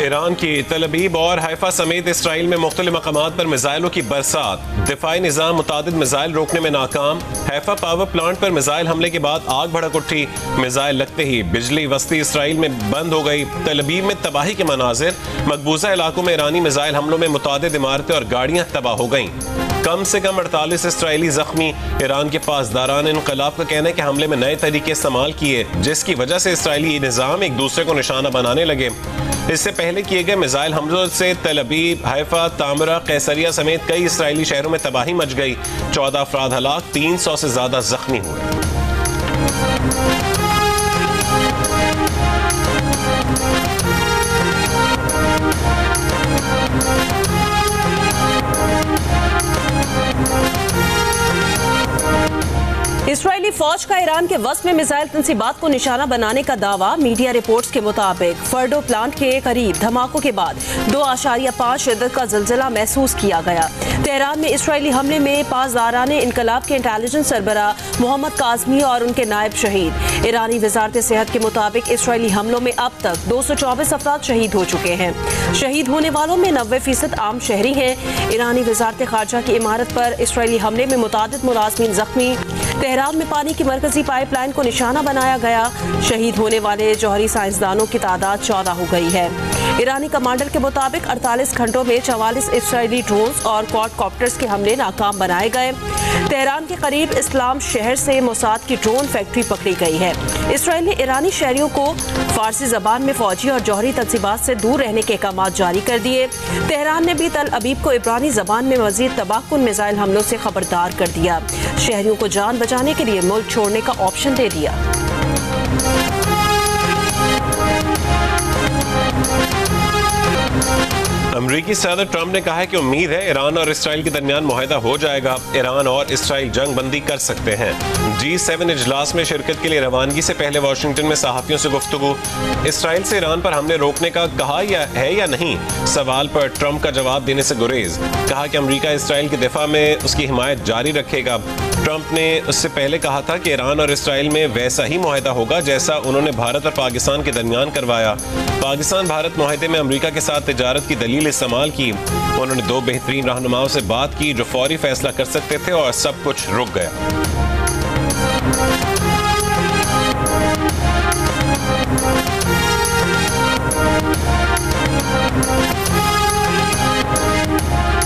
Iran की तल अबीब और हैफा समेत इसराइल में मुख्तलिफ मकामात पर मिसाइलों की बरसात। दिफाई निज़ाम मुतादिद मिसाइल रोकने में नाकाम। हैफा पावर प्लांट पर मिसाइल हमले के बाद आग भड़क उठी। मिसाइल लगते ही बिजली वस्ती इसराइल में बंद हो गई। तल अबीब में तबाही के मनाजिर। मकबूजा इलाकों में ईरानी मिसाइल हमलों में मुतादिद इमारतें और गाड़ियां तबाह हो गईं। कम से कम 48 इसराइली जख्मी। ईरान के पासदारान इनकलाब का कहना है कि हमले में नए तरीके इस्तेमाल किए, जिसकी वजह से इसराइली निज़ाम एक दूसरे को निशाना बनाने लगे। इससे पहले किए गए मिसाइल हमलों से तल अबीब, हैफा, तामरा, कैसरिया समेत कई इसराइली शहरों में तबाही मच गई। 14 अफराद हलाक, 300 से ज्यादा जख्मी हुए। इसराइली फौज का ईरान के वस्त में मिसाइल तंसीबात को निशाना बनाने का दावा। मीडिया रिपोर्ट्स के मुताबिक फर्डो प्लांट के करीब धमाकों के बाद 2.5 शिद्दत का ज़िलज़िला महसूस किया गया। तेहरान में इसराइली हमले में पासदारान इनकलाब के इंटेलिजेंस सरबराह मोहम्मद काज़मी और उनके नायब शहीद। ईरानी वजारत सेहत के मुताबिक इसराइली हमलों में अब तक 224 अफराद शहीद हो चुके हैं। शहीद होने वालों में 90% आम शहरी हैं। ईरानी वजारत खारजा की इमारत पर इसराइली हमले में मुतादिद मुलाज़मीन जख्मी। तेहरान में पानी की मरकजी पाइपलाइन को निशाना बनाया गया। शहीद होने वाले जौहरी साइंसदानों की तादाद 14 हो गई है। ईरानी कमांडर के मुताबिक 48 घंटों में 44 इसराइली ड्रोन्स और क्वाडकॉप्टर्स के हमले नाकाम बनाए गए। तेहरान के करीब इस्लाम शहर से मोसाद की ड्रोन फैक्ट्री पकड़ी गई है। इसराइल ने ईरानी शहरियों को फारसी जबान में फौजी और जौहरी तंसीबात से दूर रहने के अहकाम जारी कर दिए। तेहरान ने भी तल अबीब को इब्रानी जबान में मजीद तबाहकुन मिसाइल हमलों से खबरदार कर दिया। शहरियों को जान बचाने के लिए मुल्क छोड़ने का ऑप्शन दे दिया। अमरीकी सदर ट्रंप ने कहा है कि उम्मीद है ईरान और इसराइल के दरमियान मुआहदा हो जाएगा। ईरान और इसराइल जंग बंदी कर सकते हैं। G7 इजलास में शिरकत के लिए रवानगी से पहले वाशिंगटन में सहाफियों से गुफ्तगू। इसराइल से ईरान पर हमले रोकने का कहा या नहीं, सवाल पर ट्रंप का जवाब देने से गुरेज। कहा कि अमरीका इसराइल के दिफा में उसकी हिमायत जारी रखेगा। ट्रंप ने उससे पहले कहा था कि ईरान और इसराइल में वैसा ही मुआहदा होगा जैसा उन्होंने भारत और पाकिस्तान के दरमियान करवाया। पाकिस्तान भारत मुआहदे में अमरीका के साथ तिजारत की दलील इस्तेमाल की। उन्होंने 2 बेहतरीन रहनुमाओं से बात की जो फौरी फैसला कर सकते थे और सब कुछ रुक गया।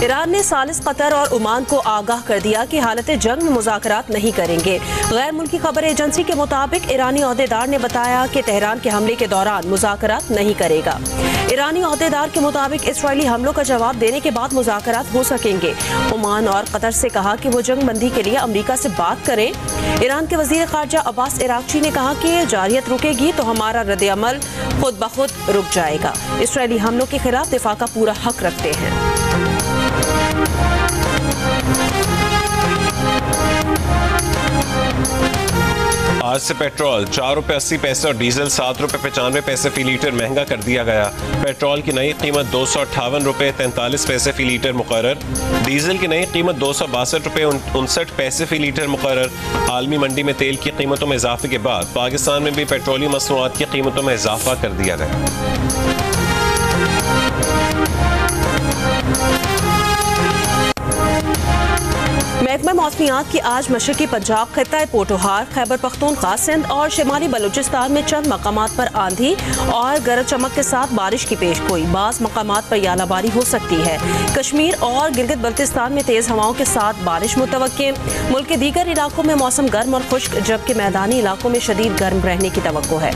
ईरान ने सालिस कतर और ओमान को आगाह कर दिया कि हालत जंग में मुज़ाकरात नहीं करेंगे। गैर मुल्की खबर एजेंसी के मुताबिक ईरानी ओहदेदार ने बताया कि तेहरान के हमले के दौरान मुज़ाकरात नहीं करेगा। ईरानी ओहदेदार के मुताबिक इसराइली हमलों का जवाब देने के बाद मुज़ाकरात हो सकेंगे। ओमान और कतर से कहा कि वो जंग बंदी के लिए अमरीका से बात करें। ईरान के वज़ीर ख़ारजा अब्बास इराक़ची ने कहा कि जारियत रुकेगी तो हमारा रद्द-ए-अमल खुद ब खुद रुक जाएगा। इसराइली हमलों के खिलाफ दिफा का पूरा हक रखते हैं। आज से पेट्रोल 4 रुपये 80 पैसे और डीजल 7 रुपये 95 पैसे फी लीटर महंगा कर दिया गया। पेट्रोल की नई कीमत 258 रुपये 43 पैसे फी लीटर मुकर्रर। डीजल की नई कीमत 262 रुपये 59 पैसे फी लीटर मुकर्रर। आलमी मंडी में तेल की कीमतों में इजाफे के बाद पाकिस्तान में भी पेट्रोलियम मसनूआत की कीमतों में इजाफा कर दिया गया। महकमा मौसमियात की आज मशरकी पंजाब, खित्ता पोटोहार, खैबर पख्तूनख्वा, सिंध और शिमाली बलूचिस्तान में चंद मकामात पर आंधी और गरज चमक के साथ बारिश की पेशगोई। बाज़ मकामात पर यालाबारी हो सकती है। कश्मीर और गिलगित बल्तिस्तान में तेज हवाओं के साथ बारिश मुतवक्के। मुल्क के दीगर इलाकों में मौसम गर्म और खुश्क, जबकि मैदानी इलाकों में शदीद गर्म रहने की तवक्को है।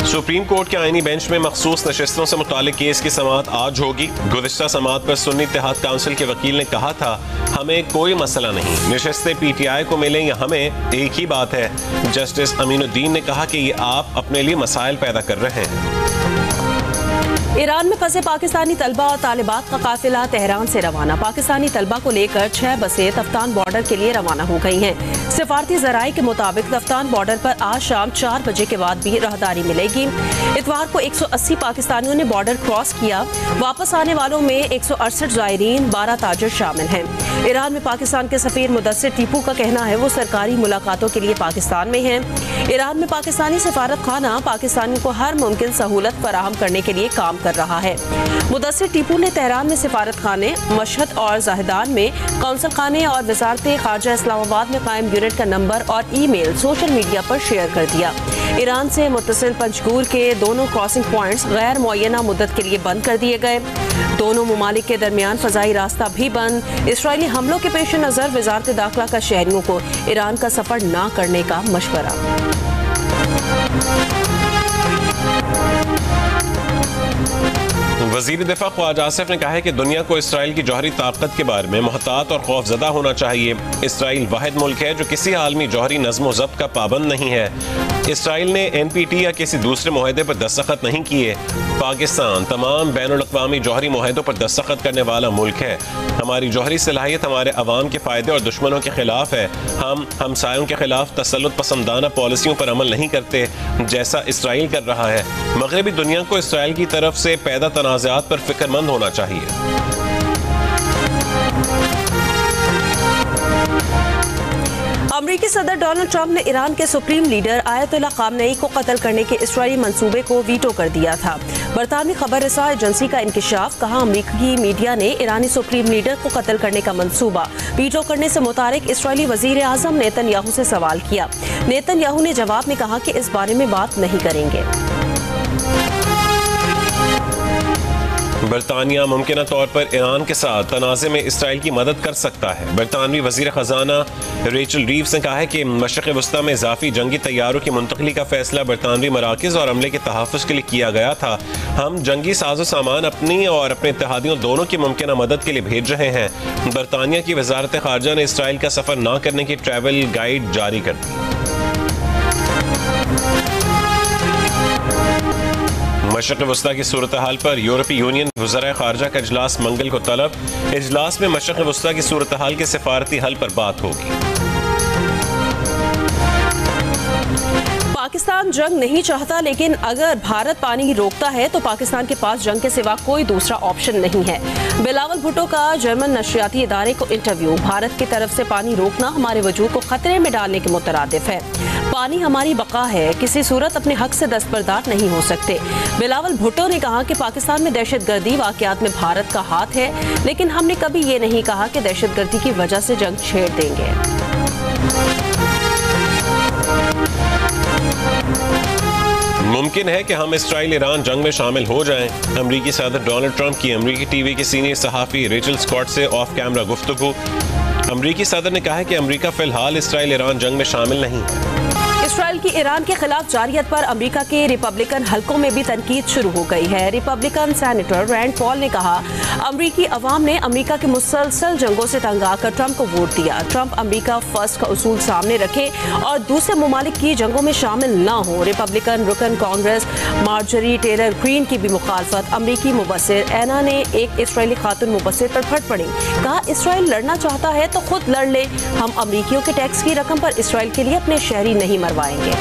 सुप्रीम कोर्ट के आईनी बेंच में मखसूस नशस्तों से मुतालिक केस की समाअत आज होगी। गुज़िश्ता समाअत पर सुन्नी इत्तेहाद काउंसिल के वकील ने कहा था, हमें कोई मसला नहीं, नशस्तें PTI को मिलें या हमें, एक ही बात है। जस्टिस अमीनुद्दीन ने कहा कि ये आप अपने लिए मसाइल पैदा कर रहे हैं। ईरान में फंसे पाकिस्तानी तलबा और तालिबात का काफिला तेहरान से रवाना। पाकिस्तानी तलबा को लेकर 6 बसें तफ्तान बॉर्डर के लिए रवाना हो गई हैं। सिफारती जराये के मुताबिक तफ्तान बॉर्डर पर आज शाम 4 बजे के बाद भी राहदारी मिलेगी। इतवार को 180 पाकिस्तानियों ने बॉर्डर क्रॉस किया। वापस आने वालों में 168 ज़ायरीन, 12 ताजिर शामिल हैं। ईरान में पाकिस्तान के सफीर मुदस्सिर टीपू का कहना है वो सरकारी मुलाकातों के लिए पाकिस्तान में हैं। ईरान में पाकिस्तानी सफारत खाना पाकिस्तानियों को हर मुमकिन सहूलत फराहम करने के लिए काम कर रहा है। मुदस्सिर टीपू ने तेहरान में सिफारत खाने, मशहद और जाहिदान में कौंसल खाने और वजारत खारजा इस्लामाबाद में कायम यूनिट का नंबर और ईमेल सोशल मीडिया पर शेयर कर दिया। ईरान से मुत्तसिल पंजगूर के दोनों क्रॉसिंग पॉइंट्स गैर मुअय्यना मुद्दत के लिए बंद कर दिए गए। दोनों मुमालिक के दरमियान फजाई रास्ता भी बंद। इसराइली हमलों के पेश नज़र वजारत दाखिला का शहरियों को ईरान का सफर न करने का मशवरा। वज़ीर दिफा ख्वाजा आसिफ ने कहा है कि दुनिया को इसराइल की जौहरी ताकत के बारे में मुहतात और खौफजदा होना चाहिए। इसराइल वाहिद मुल्क है जो किसी आलमी जौहरी नज़्म व ज़ब्त का पाबंद नहीं है। इसराइल ने NPT या किसी दूसरे मुआहदे पर दस्तखत नहीं किए। पाकिस्तान तमाम बैनुल-अक़वामी जौहरी मुआहदों पर दस्तखत करने वाला मुल्क है। हमारी जौहरी सलाहियत हमारे अवाम के फ़ायदे और दुश्मनों के खिलाफ है। हम हमसायों के खिलाफ तसल्लुत पसंदाना पॉलिसियों पर अमल नहीं करते जैसा इसराइल कर रहा है। मगरबी दुनिया को इसराइल की तरफ से पैदा तनाज़ात पर फिक्रमंद होना चाहिए। अमरीकी सदर डोनाल्ड ट्रंप ने ईरान के सुप्रीम लीडर आयतुल्लाह खामनेई को कत्ल करने के इसराइली मंसूबे को वीटो कर दिया था। बरतानवी खबर रसा एजेंसी का इंकिशाफ, कहा अमरीकी मीडिया ने ईरानी सुप्रीम लीडर को कत्ल करने का मंसूबा वीटो करने से मुतारिक इसराइली वजीर आजम नेतन्याहू से सवाल किया। नेतन्याहू ने जवाब में कहा कि इस बारे में बात नहीं करेंगे। बरतानिया मुमकिन तौर पर ईरान के साथ तनाज़े में इसराइल की मदद कर सकता है। बरतानवी वज़ीर ख़जाना रेचल रीव्स ने कहा है कि मशरिक़ वस्ता में इजाफी जंगी तैयारों की मुंतकली का फैसला बरतानवी मराकिज़ और अमले के तहफ़्फ़ुज़ के लिए किया गया था। हम जंगी साजो सामान अपनी और अपने इत्तेहादियों दोनों की मुमकिन मदद के लिए भेज रहे हैं। बरतानिया की वजारत ख़ारजा ने इसराइल का सफ़र न करने की ट्रैवल गाइड जारी कर दी। मशरिक़ वस्ता की सूरत हाल पर यूरोपीय यूनियन वज़राए ख़ारजा का इजलास मंगल को तलब। इजलास में मशरिक़ वस्ता की सूरत हाल के सिफारती हल पर बात होगी। पाकिस्तान जंग नहीं चाहता, लेकिन अगर भारत पानी रोकता है तो पाकिस्तान के पास जंग के सिवा कोई दूसरा ऑप्शन नहीं है। बिलावल भुट्टो का जर्मन नशरियाती इदारे को इंटरव्यू, भारत की तरफ से पानी रोकना हमारे वजूद को खतरे में डालने के मुतरादिफ है। पानी हमारी बका है, किसी सूरत अपने हक से दस्तबरदार नहीं हो सकते। बिलावल भुट्टो ने कहा कि पाकिस्तान में दहशतगर्दी वाक़यात में भारत का हाथ है, लेकिन हमने कभी ये नहीं कहा कि दहशतगर्दी की वजह से जंग छेड़ देंगे। मुमकिन है कि हम इसराइल ईरान जंग में शामिल हो जाएं। अमरीकी सदर डोनाल्ड ट्रंप की अमरीकी टीवी की सीनियर सहाफ़ी रेचल स्कॉट से ऑफ कैमरा गुफ्तगू। अमरीकी सदर ने कहा है कि अमरीका फिलहाल इसराइल ईरान जंग में शामिल नहीं है। इसराइल की ईरान के खिलाफ जारियत पर अमेरिका के रिपब्लिकन हलकों में भी तनकीद शुरू हो गई है। रिपब्लिकन सेनेटर रैंड पॉल ने कहा, अमरीकी अवाम ने अमेरिका की मुसलसल जंगों से तंग आकर ट्रंप को वोट दिया। ट्रंप अमेरिका फर्स्ट का उसूल सामने रखे और दूसरे ममालिक की जंगों में शामिल न हो। रिपब्लिकन रुकन कांग्रेस मार्जरी टेलर ग्रीन की भी मुखालफत। अमरीकी मुबस्सिर एना ने एक इसराइली खातून मुबस्सिर पर फट पड़ी, कहा इसराइल लड़ना चाहता है तो खुद लड़ ले, हम अमरीकियों के टैक्स की रकम पर इसराइल के लिए अपने शहरी नहीं मरवाएंगे।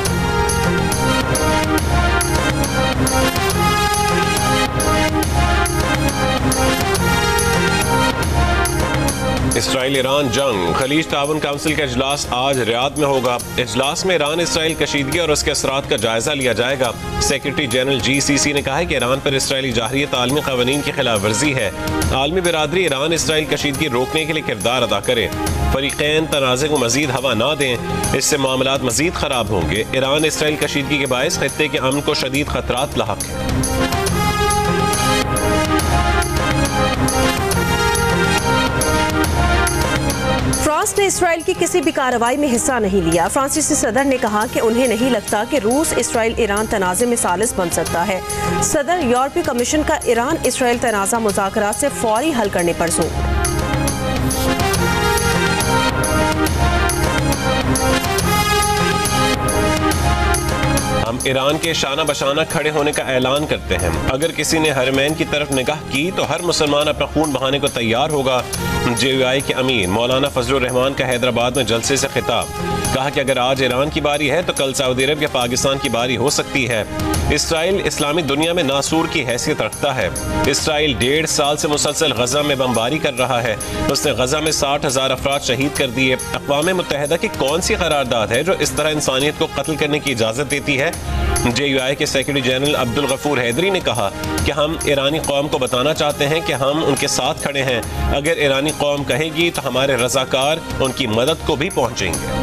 इसराइल ईरान जंग, खलीज ताउन काउंसिल का इजलास आज रियाद में होगा। इजलास में ईरान इसराइल कशीदगी और उसके असरात का जायजा लिया जाएगा। सेक्रेटरी जनरल GCC ने कहा है कि ईरान पर इसराइली जाहिरियत आलमी क़वानीन की खिलाफ वर्जी है। आलमी बिरादरी ईरान इसराइल कशीदगी रोकने के लिए किरदार अदा करे। फरीक़ैन तनाज़े को मजीद हवा ना दें, इससे मामलात मजीद खराब होंगे। ईरान इसराइल कशीदगी के बायस खत्ते के अमन को शदीद खतरात लाहक है। फ्रांस ने इसराइल की किसी भी कार्रवाई में हिस्सा नहीं लिया। फ्रांसीसी सदर ने कहा कि उन्हें नहीं लगता कि रूस इसराइल ईरान तनाज़े में सालिस बन सकता है। सदर यूरोपीय कमीशन का ईरान इसराइल तनाज़ा मुज़ाकरात से फौरी हल करने पर जोर। हम ईरान के शाना बशाना खड़े होने का ऐलान करते हैं। अगर किसी ने हरमैन की तरफ निगाह की तो हर मुसलमान अपना खून बहाने को तैयार होगा। JUI के अमीर मौलाना फजलुर रहमान का हैदराबाद में जलसे से खिताब, कहा कि अगर आज ईरान की बारी है तो कल सऊदी अरब या पाकिस्तान की बारी हो सकती है। इसराइल इस्लामी दुनिया में नासूर की हैसियत रखता है। इसराइल 1.5 साल से मुसलसल गजा में बमबारी कर रहा है। उसने गजा में 60,000 अफराद शहीद कर दिए। अक़वाम मुत्तहिदा की कौन सी करारदाद है जो इस तरह इंसानियत को कत्ल करने की इजाज़त देती है? JUI के सेक्रेटरी जनरल अब्दुल गफूर हैदरी ने कहा कि हम ईरानी कौम को बताना चाहते हैं कि हम उनके साथ खड़े हैं। अगर ईरानी कौम कहेगी तो हमारे रज़ाकार उनकी मदद को भी पहुंचेंगे।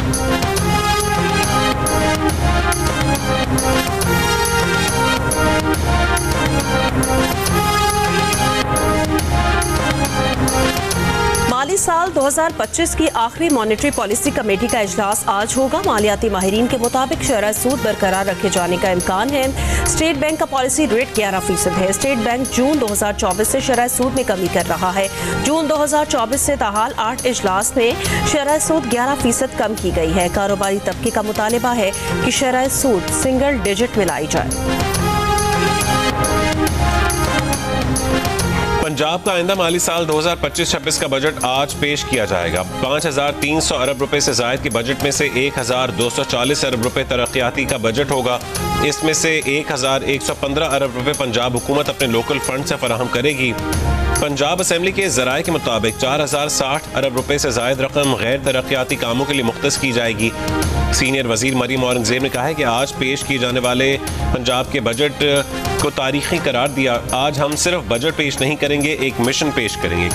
माली साल 2025 की आखिरी मॉनेटरी पॉलिसी कमेटी का इजलास आज होगा। मालियाती माहिरीन के मुताबिक शरह सूद बरकरार रखे जाने का इम्कान है। स्टेट बैंक का पॉलिसी रेट 11% है। स्टेट बैंक जून 2024 से शरह सूद में कमी कर रहा है। जून 2024 से ताहाल 8 इजलास में शरह सूद 11% कम की गई है। कारोबारी तबके का मुतालबा है कि शरह सूद सिंगल डिजिट में लाई जाए। पंजाब का आइंदा माली साल 2025-26 का बजट आज पेश किया जाएगा। 5,300 अरब रुपए से जायद के बजट में से 1,240 अरब रुपए तरक्याती का बजट होगा। इसमें से 1,115 अरब रुपए पंजाब हुकूमत अपने लोकल फंड से फराहम करेगी। पंजाब असेंबली के ज़राए के मुताबिक 4,060 अरब रुपए से जायद रकम गैर तरक्याती कामों के लिए मुख्तस की जाएगी। सीनियर वजीर मरीम औरंगजेब ने कहा है कि आज पेश किए जाने वाले पंजाब के बजट को तारीखी करार दिया। आज हम सिर्फ बजट पेश नहीं करेंगे, एक मिशन पेश करेंगे।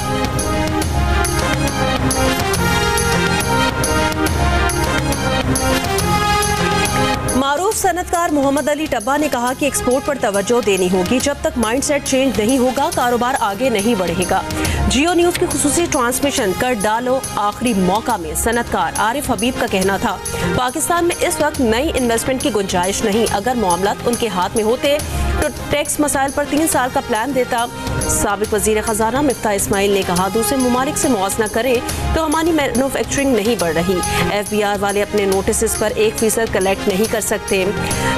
मारूफ सनतकार मोहम्मद अली टब्बा ने कहा कि एक्सपोर्ट पर तवज्जो देनी होगी। जब तक माइंडसेट चेंज नहीं होगा कारोबार आगे नहीं बढ़ेगा। जियो न्यूज की खुसूसी ट्रांसमिशन कर डालो आखिरी मौका में सनतकार आरिफ हबीब का कहना था, पाकिस्तान में इस वक्त नई इन्वेस्टमेंट की गुंजाइश नहीं। अगर मामलात उनके हाथ में होते तो टैक्स मसाइल पर 3 साल का प्लान देता। साबिक वजीर खजाना मिफ्ता इस्माइल ने कहा, दूसरे ममालिक से मुआवजा करे तो हमारी मैन्युफैक्चरिंग नहीं बढ़ रही। FBR वाले अपने नोटिस पर 1% कलेक्ट नहीं कर सकते।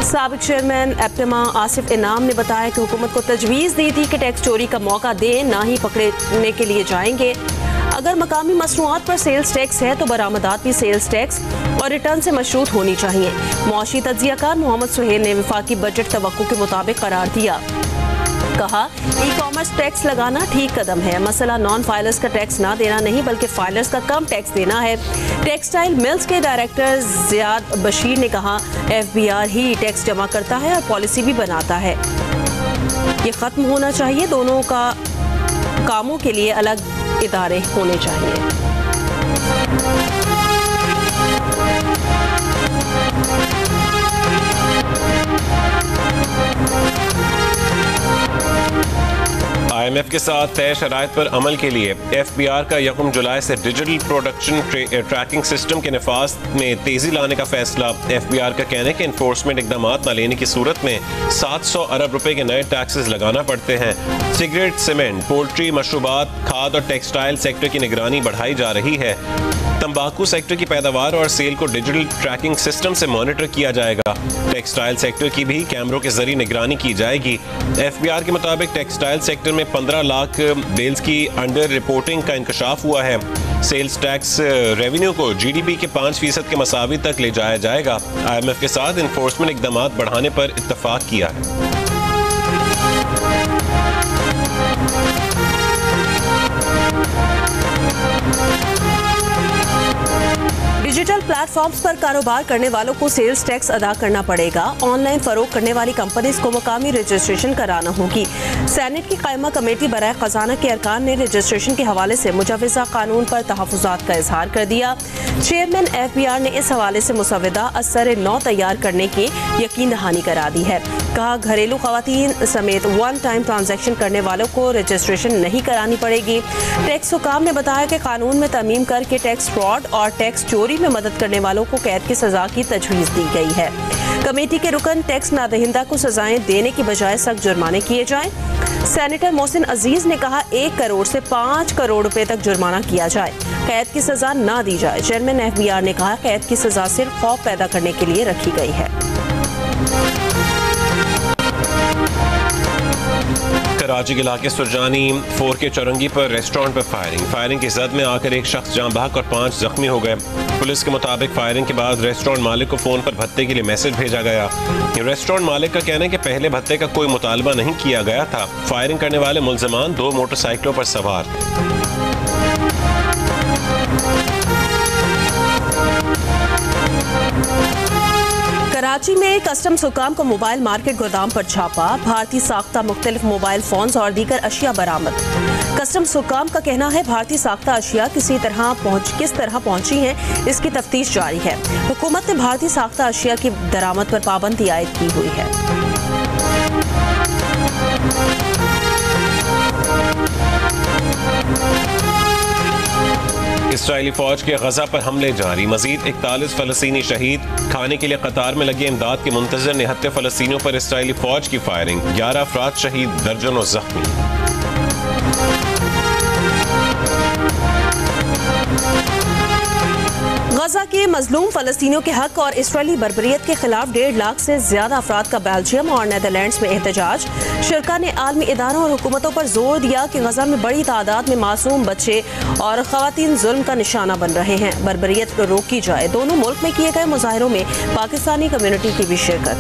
साबिक चेयरमैन एप्टेमा आसिफ इनाम ने बताया कि हुकूमत को तजवीज़ दी थी कि टैक्स चोरी का मौका दें, ना ही पकड़ने के लिए जाएंगे। अगर मकामी मसनूआत पर सेल्स टैक्स है तो बरामदात भी सेल्स टैक्स और रिटर्न से मशरूत होनी चाहिए। मुआशी तज्जियाकार मोहम्मद सुहेल ने वफाकी बजट तवक्को के मुताबिक करार दिया। कहा, ई-कॉमर्स टैक्स लगाना ठीक कदम है। मसला नॉन फाइलर्स का टैक्स ना देना नहीं बल्कि फाइलर्स का कम टैक्स देना है। टेक्सटाइल मिल्स के डायरेक्टर जियाद बशीर ने कहा, FBR ही टैक्स जमा करता है और पॉलिसी भी बनाता है। ये खत्म होना चाहिए। दोनों का कामों के लिए अलग इदारे होने चाहिए। IMF के साथ तय शराइत पर अमल के लिए FBR का 1 जुलाई से डिजिटल प्रोडक्शन ट्रैकिंग सिस्टम के नफाज में तेजी लाने का फैसला। FBR का कहना है कि इन्फोर्समेंट इकदाम न लेने की सूरत में 700 अरब रुपए के नए टैक्सेस लगाना पड़ते हैं। सिगरेट, सीमेंट, पोल्ट्री, मशरूबात, खाद और टेक्सटाइल सेक्टर की निगरानी बढ़ाई जा रही है। तंबाकू सेक्टर की पैदावार और सेल को डिजिटल ट्रैकिंग सिस्टम से मॉनिटर किया जाएगा। टेक्सटाइल सेक्टर की भी कैमरों के जरिए निगरानी की जाएगी। FBR के मुताबिक टेक्सटाइल सेक्टर में 15 लाख बेल्स की अंडर रिपोर्टिंग का इंकशाफ हुआ है। सेल्स टैक्स रेवेन्यू को GDP के 5% के मसावी तक ले जाया जाएगा। IMF के साथ इन्फोर्समेंट इकदाम बढ़ाने पर इत्तफाक किया है। डिजिटल प्लेटफॉर्म्स पर कारोबार करने वालों को सेल्स टैक्स अदा करना पड़ेगा। ऑनलाइन फरोख्त करने वाली कंपनीज को मुकामी रजिस्ट्रेशन कराना होगी। सेनेट की कायमा कमेटी बराए खजाना के अरकान ने रजिस्ट्रेशन के हवाले से मुजवज़ा कानून पर तहफ़्फ़ुज़ात का इजहार कर दिया। चेयरमैन FBR ने इस हवाले से मुसवदा असर नौ तैयार करने की यकीन दहानी करा दी है। कहा, घरेलू खवातीन समेत 1 टाइम ट्रांजैक्शन करने वालों को रजिस्ट्रेशन नहीं करानी पड़ेगी। टैक्स हुकाम ने बताया कि कानून में तरमीम करके टैक्स फ्रॉड और टैक्स चोरी में मदद करने वालों को कैद की सजा की तजवीज़ दी गई है। कमेटी के रुकन टैक्स नादहिंदा को सजाएं देने की बजाय सख्त जुर्माने किए जाएं। सेनेटर मोहसिन अजीज ने कहा, 1 करोड़ से 5 करोड़ रुपए तक जुर्माना किया जाए, कैद की सजा ना दी जाए। चेयरमैन FBR ने कहा, कैद की सजा सिर्फ खौफ पैदा करने के लिए रखी गई है। कराची के इलाके सुरजानी 4K चौरंगी पर रेस्टोरेंट पर फायरिंग की जद में आकर एक शख्स जाँ बहक और 5 जख्मी हो गए। पुलिस के मुताबिक फायरिंग के बाद रेस्टोरेंट मालिक को फोन पर भत्ते के लिए मैसेज भेजा गया। रेस्टोरेंट मालिक का कहना है कि पहले भत्ते का कोई मुतालबा नहीं किया गया था। फायरिंग करने वाले मुल्जिमान 2 मोटरसाइकिलों पर सवार थे। कराची में कस्टम्स हुकाम को मोबाइल मार्केट गोदाम पर छापा, भारतीय साख्ता मुख्तलिफ मोबाइल फोन्स और दीगर अशिया बरामद। कस्टम्स हुकाम का कहना है भारतीय साख्ता अशिया किस तरह पहुंची हैं, इसकी तफ्तीश जारी है। हुकूमत ने भारतीय साख्ता अशिया की दरामद पर पाबंदी आयद की हुई है। इसराइली फौज के गजा पर हमले जारी, मजीद 41 फलस्तीनी शहीद। खाने के लिए कतार में लगे इमदाद के मुंतजर निहत्ते फलस्तीनियों पर इसराइली फौज की फायरिंग, 11 अफराद शहीद, दर्जनों जख्मी। गजा के मजलूम फलस्तीनियों के हक और इसराइली बर्बरियत के खिलाफ 1.5 लाख से ज्यादा अफराद का बेल्जियम और नेदरलैंड्स में एहतजाज। शरका ने आलमी इदारों और हुकूमतों पर जोर दिया कि गजा में बड़ी तादाद में मासूम बच्चे और खवातीन जुल्म का निशाना बन रहे हैं, बर्बरियत को रोकी जाए। दोनों मुल्क में किए गए मुजाहिरों में पाकिस्तानी कम्युनिटी की भी शिरकत।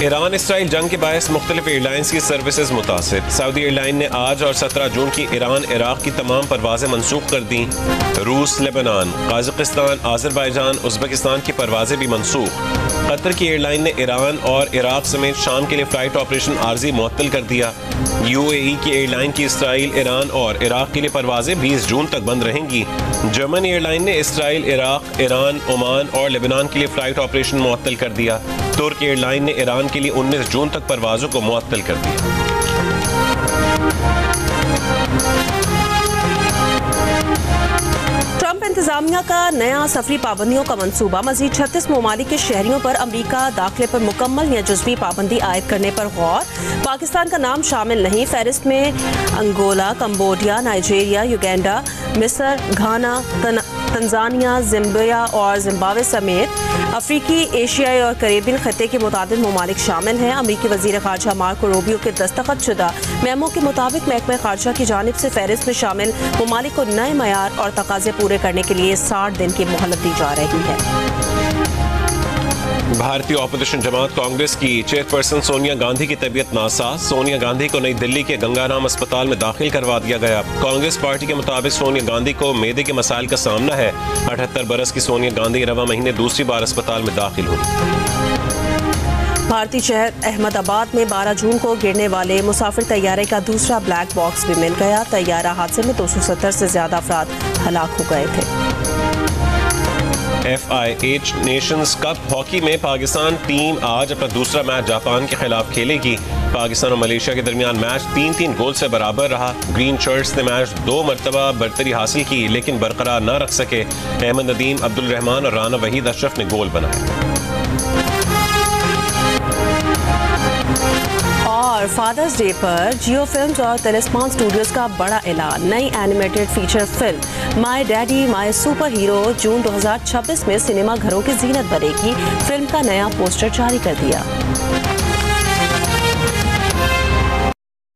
ईरान इसराइल जंग के बायस मुख्तलिफ एयरलाइंस की सर्विसेज मुतासिर। सऊदी एयरलाइन ने आज और 17 जून की ईरान इराक की तमाम परवाजें मनसूख कर दी। रूस, लेबनान, काज़ाकिस्तान, आज़रबाईजान, उज़्बेकिस्तान की परवाजें भी मनसूख। कतर की एयरलाइन ने ईरान और इराक समेत शाम के लिए फ़्लाइट ऑपरेशन आर्जी मुअत्तल कर दिया। UAE की एयरलाइन की इसराइल, ईरान और इराक के लिए परवाजें 20 जून तक बंद रहेंगी। जर्मन एयरलाइन ने इसराइल, इराक, ईरान, ओमान और लेबनान के लिए फ़्लाइट ऑपरेशन मुअत्तल कर दिया। तुर्क एयरलाइन ने ईरान के लिए 19 जून तक परवाजों को मुअत्तल कर दिया। ट्रंप इंतजामिया का नया सफरी पाबंदियों का मंसूबा, मजीद 36 ममालिक के शहरियों पर अमरीका दाखिले पर मुकम्मल या जुज़वी पाबंदी आयद करने पर गौर। पाकिस्तान का नाम शामिल नहीं, फहरिस्त में अंगोला, कंबोडिया, नाइजीरिया, युगांडा, मिस्र, घाना, तंजानिया, जिम्बिया और जिम्बाब्वे समेत अफ्रीकी, एशियाई और करेबियन खत्ते के मुतादिद ममालिक शामिल हैं। अमरीकी वज़ीर ख़ारजा मार्को रूबियो के दस्तखत शुदा मेमो के मुताबिक महकमा ख़ारजा की जानिब से फहरिस्त में शामिल ममालिक को नए मयार और तकाजे पूरे करने के लिए 60 दिन की मोहलत दी जा रही है। भारतीय ऑपोजिशन जमात कांग्रेस की चेयरपर्सन सोनिया गांधी की तबीयत नासाज। सोनिया गांधी को नई दिल्ली के गंगाराम अस्पताल में दाखिल करवा दिया गया। कांग्रेस पार्टी के मुताबिक सोनिया गांधी को मेदे के मसाइल का सामना है। 78 बरस की सोनिया गांधी रवा महीने दूसरी बार अस्पताल में दाखिल हुई। भारतीय शहर अहमदाबाद में 12 जून को गिरने वाले मुसाफिर तैयारे का दूसरा ब्लैक बॉक्स भी मिल गया। तैयारा हादसे में 270 से ज्यादा अफराद हलाक हो गए थे। FIH नेशंस कप हॉकी में पाकिस्तान टीम आज अपना दूसरा मैच जापान के खिलाफ खेलेगी। पाकिस्तान और मलेशिया के दरमियान मैच 3-3 गोल से बराबर रहा। ग्रीन शर्ट्स ने मैच 2 मरतबा बरतरी हासिल की, लेकिन बरकरार न रख सके। अहमद नदीम, अब्दुल रहमान और राना वहीद अशरफ ने गोल बनाए। और फादर्स डे पर जियो फिल्म्स और तिलिस्मान स्टूडियोज का बड़ा ऐलान, नई animated feature film my daddy my super hero जून 2026 में सिनेमा घरों की जीनत बनेगी। फिल्म का नया पोस्टर जारी कर दिया।